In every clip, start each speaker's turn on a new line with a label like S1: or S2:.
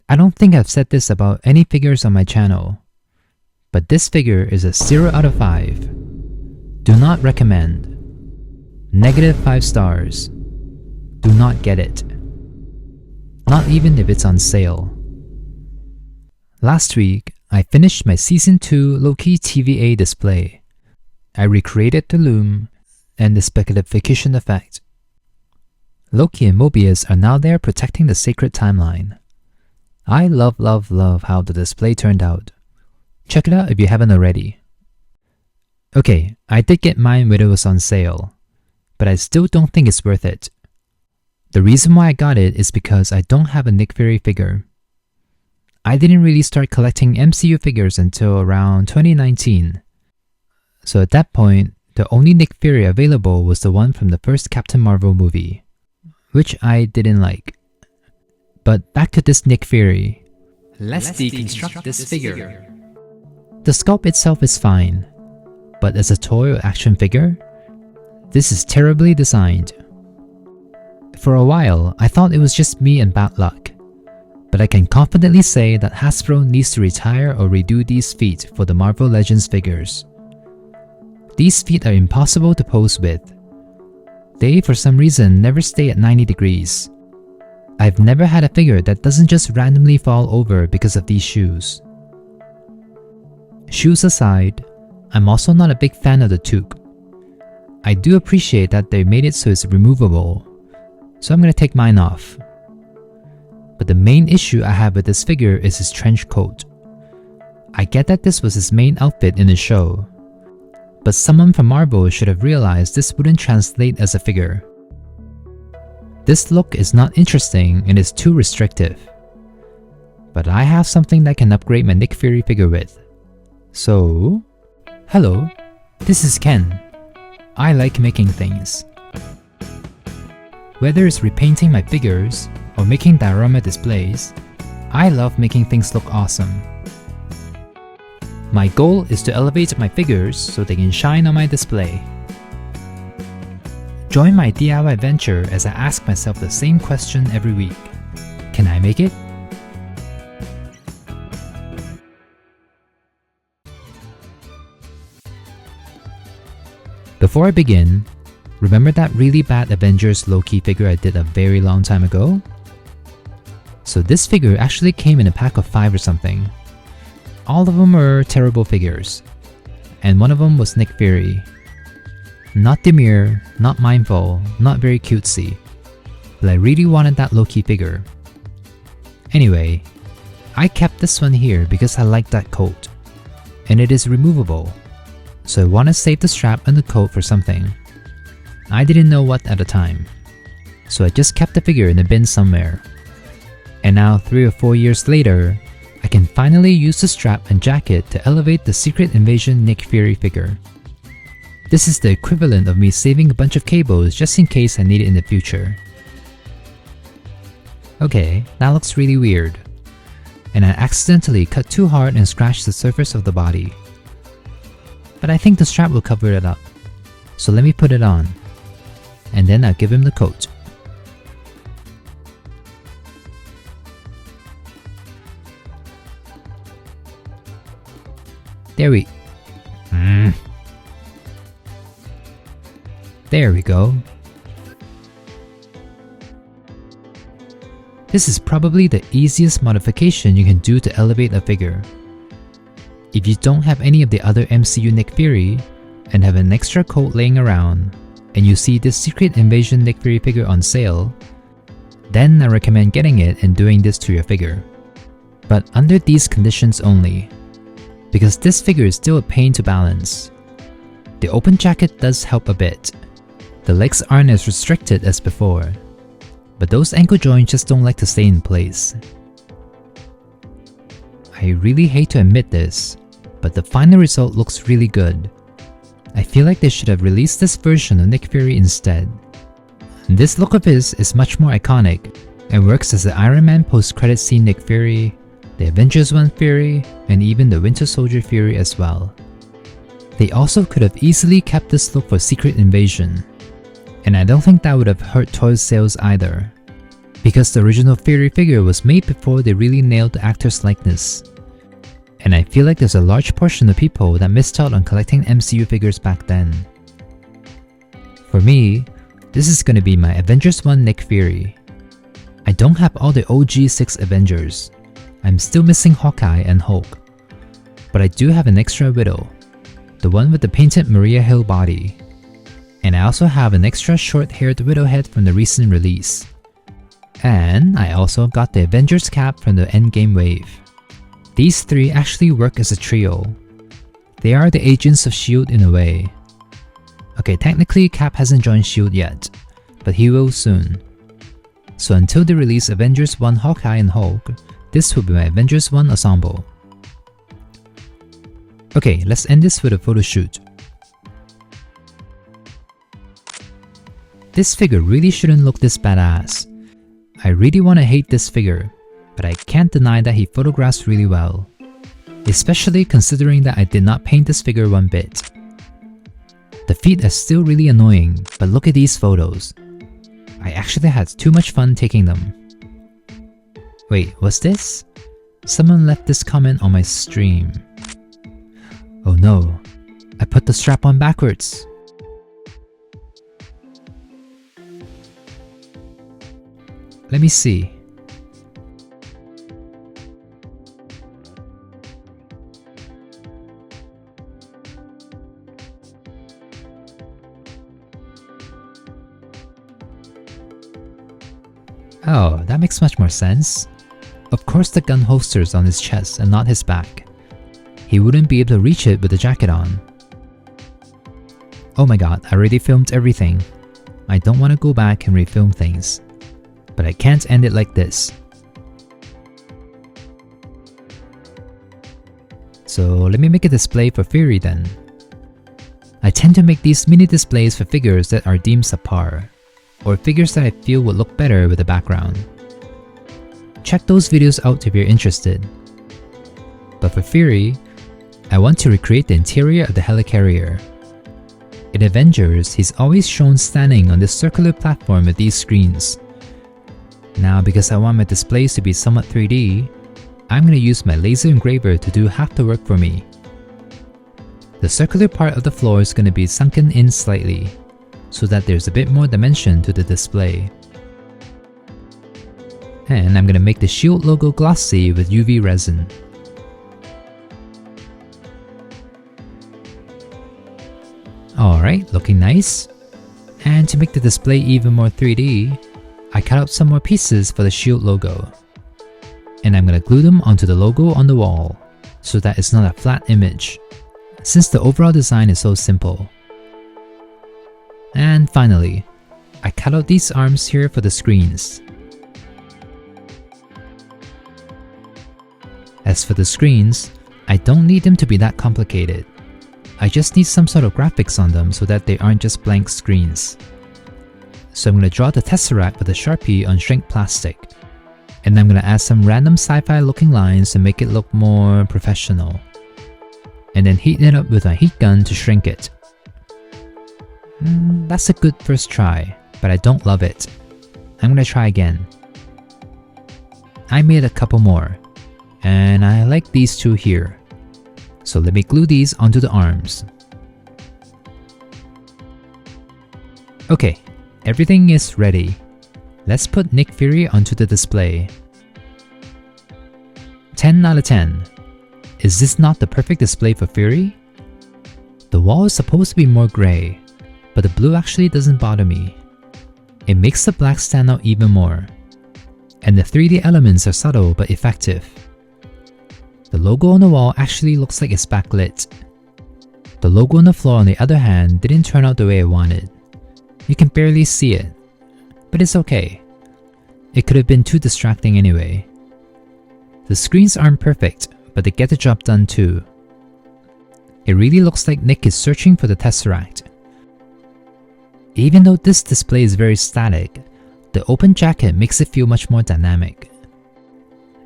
S1: I don't think I've said this about any figures on my channel, but this figure is a 0 out of 5. Do not recommend. -5 stars. Do not get it. Not even if it's on sale. Last week, I finished my Season 2 Loki TVA display. I recreated the loom and the speculafication effect. Loki and Mobius are now there protecting the sacred timeline. I love how the display turned out. Check it out if you haven't already. Okay, I did get mine when it was on sale, but I still don't think it's worth it. The reason why I got it is because I don't have a Nick Fury figure. I didn't really start collecting MCU figures until around 2019. So at that point, the only Nick Fury available was the one from the first Captain Marvel movie, which I didn't like. But back to this Nick Fury. Let's deconstruct this figure. The sculpt itself is fine, but as a toy or action figure, this is terribly designed. For a while, I thought it was just me and bad luck, but I can confidently say that Hasbro needs to retire or redo these feet for the Marvel Legends figures. These feet are impossible to pose with. They, for some reason, never stay at 90 degrees. I've never had a figure that doesn't just randomly fall over because of these shoes. Shoes aside, I'm also not a big fan of the toque. I do appreciate that they made it so it's removable, so I'm gonna take mine off. But the main issue I have with this figure is his trench coat. I get that this was his main outfit in the show, but someone from Marvel should have realized this wouldn't translate as a figure. This look is not interesting and is too restrictive. But I have something that can upgrade my Nick Fury figure with. So, hello, this is Ken. I like making things. Whether it's repainting my figures or making diorama displays, I love making things look awesome. My goal is to elevate my figures so they can shine on my display. Join my DIY venture as I ask myself the same question every week. Can I make it? Before I begin, remember that really bad Avengers Loki figure I did a very long time ago? So this figure actually came in a pack of 5 or something. All of them were terrible figures, and one of them was Nick Fury. Not demure, not mindful, not very cutesy, but I really wanted that Loki figure. Anyway, I kept this one here because I like that coat, and it is removable, so I want to save the strap and the coat for something. I didn't know what at the time, so I just kept the figure in a bin somewhere. And now 3 or 4 years later, I can finally use the strap and jacket to elevate the Secret Invasion Nick Fury figure. This is the equivalent of me saving a bunch of cables just in case I need it in the future. Okay, that looks really weird. And I accidentally cut too hard and scratched the surface of the body. But I think the strap will cover it up. So let me put it on. And then I'll give him the coat. There we go. This is probably the easiest modification you can do to elevate a figure. If you don't have any of the other MCU Nick Fury and have an extra coat laying around, and you see this Secret Invasion Nick Fury figure on sale, then I recommend getting it and doing this to your figure. But under these conditions only, because this figure is still a pain to balance. The open jacket does help a bit. The legs aren't as restricted as before, but those ankle joints just don't like to stay in place. I really hate to admit this, but the final result looks really good. I feel like they should have released this version of Nick Fury instead. This look of his is much more iconic and works as the Iron Man post-credit scene Nick Fury, the Avengers 1 Fury, and even the Winter Soldier Fury as well. They also could have easily kept this look for Secret Invasion, and I don't think that would have hurt toy sales either. because the original Fury figure was made before they really nailed the actor's likeness. And I feel like there's a large portion of people that missed out on collecting MCU figures back then. For me, this is gonna be my Avengers 1 Nick Fury. I don't have all the OG 6 Avengers. I'm still missing Hawkeye and Hulk. But I do have an extra Widow, the one with the painted Maria Hill body. And I also have an extra short-haired Widow head from the recent release. And I also got the Avengers cap from the Endgame wave. These three actually work as a trio. They are the agents of S.H.I.E.L.D. in a way. Okay, technically Cap hasn't joined S.H.I.E.L.D. yet, but he will soon. So until they release Avengers 1 Hawkeye and Hulk, this will be my Avengers 1 ensemble. Okay, let's end this with a photo shoot. This figure really shouldn't look this badass. I really want to hate this figure, but I can't deny that he photographs really well. Especially considering that I did not paint this figure one bit. The feet are still really annoying, but look at these photos. I actually had too much fun taking them. Wait, what's this? Someone left this comment on my stream. Oh no, I put the strap on backwards. Let me see. Oh, that makes much more sense. Of course the gun holster's on his chest and not his back. He wouldn't be able to reach it with the jacket on. Oh my god, I already filmed everything. I don't want to go back and refilm things. But I can't end it like this. So let me make a display for Fury then. I tend to make these mini displays for figures that are deemed subpar, or figures that I feel would look better with a background. Check those videos out if you're interested. But for Fury, I want to recreate the interior of the helicarrier. In Avengers, he's always shown standing on this circular platform with these screens. Now because I want my displays to be somewhat 3D, I'm going to use my laser engraver to do half the work for me. The circular part of the floor is going to be sunken in slightly, so that there's a bit more dimension to the display. And I'm going to make the S.H.I.E.L.D. logo glossy with UV resin. Alright, looking nice. And to make the display even more 3D, I cut out some more pieces for the S.H.I.E.L.D. logo. And I'm going to glue them onto the logo on the wall, so that it's not a flat image, since the overall design is so simple. And finally, I cut out these arms here for the screens. As for the screens, I don't need them to be that complicated. I just need some sort of graphics on them so that they aren't just blank screens. So I'm going to draw the Tesseract with a Sharpie on shrink plastic. And I'm going to add some random sci-fi looking lines to make it look more professional. And then heat it up with my heat gun to shrink it. That's a good first try, but I don't love it. I'm going to try again. I made a couple more, and I like these two here. So let me glue these onto the arms. Okay, everything is ready. Let's put Nick Fury onto the display. 10 out of 10. Is this not the perfect display for Fury? The wall is supposed to be more grey, but the blue actually doesn't bother me. It makes the black stand out even more. And the 3D elements are subtle but effective. The logo on the wall actually looks like it's backlit. The logo on the floor on the other hand didn't turn out the way I wanted. You can barely see it, but it's okay. It could have been too distracting anyway. The screens aren't perfect, but they get the job done too. It really looks like Nick is searching for the Tesseract. Even though this display is very static, the open jacket makes it feel much more dynamic.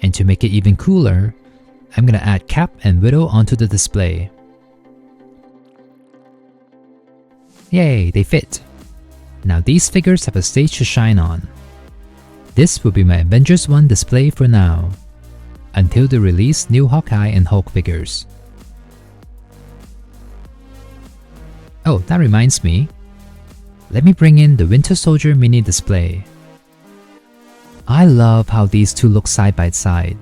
S1: And to make it even cooler, I'm gonna add Cap and Widow onto the display. Yay, they fit! Now these figures have a stage to shine on. This will be my Avengers 1 display for now, until they release new Hawkeye and Hulk figures. Oh, that reminds me. Let me bring in the Winter Soldier mini display. I love how these two look side by side.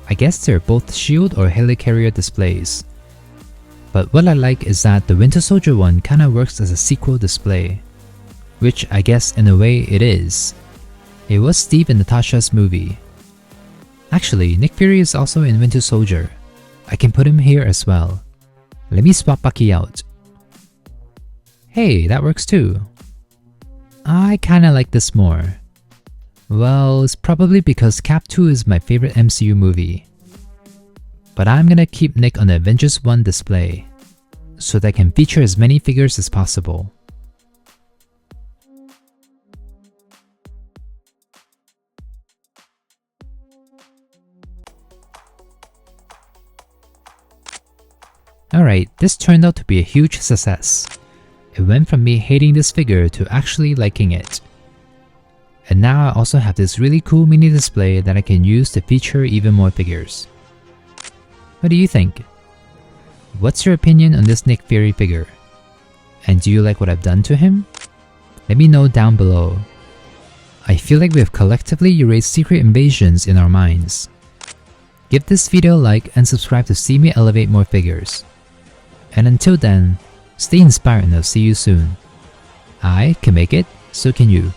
S1: I guess they're both S.H.I.E.L.D. or helicarrier displays. But what I like is that the Winter Soldier one kinda works as a sequel display, which I guess in a way it is. It was Steve and Natasha's movie. Actually, Nick Fury is also in Winter Soldier. I can put him here as well. Let me swap Bucky out. Hey, that works too. I kinda like this more. Well, it's probably because Cap 2 is my favorite MCU movie. But I'm gonna keep Nick on the Avengers 1 display, so that I can feature as many figures as possible. Alright, this turned out to be a huge success. It went from me hating this figure to actually liking it. And now I also have this really cool mini display that I can use to feature even more figures. What do you think? What's your opinion on this Nick Fury figure? And do you like what I've done to him? Let me know down below. I feel like we have collectively erased secret invasions in our minds. Give this video a like and subscribe to see me elevate more figures. And until then, stay inspired and I'll see you soon. I can make it, so can you.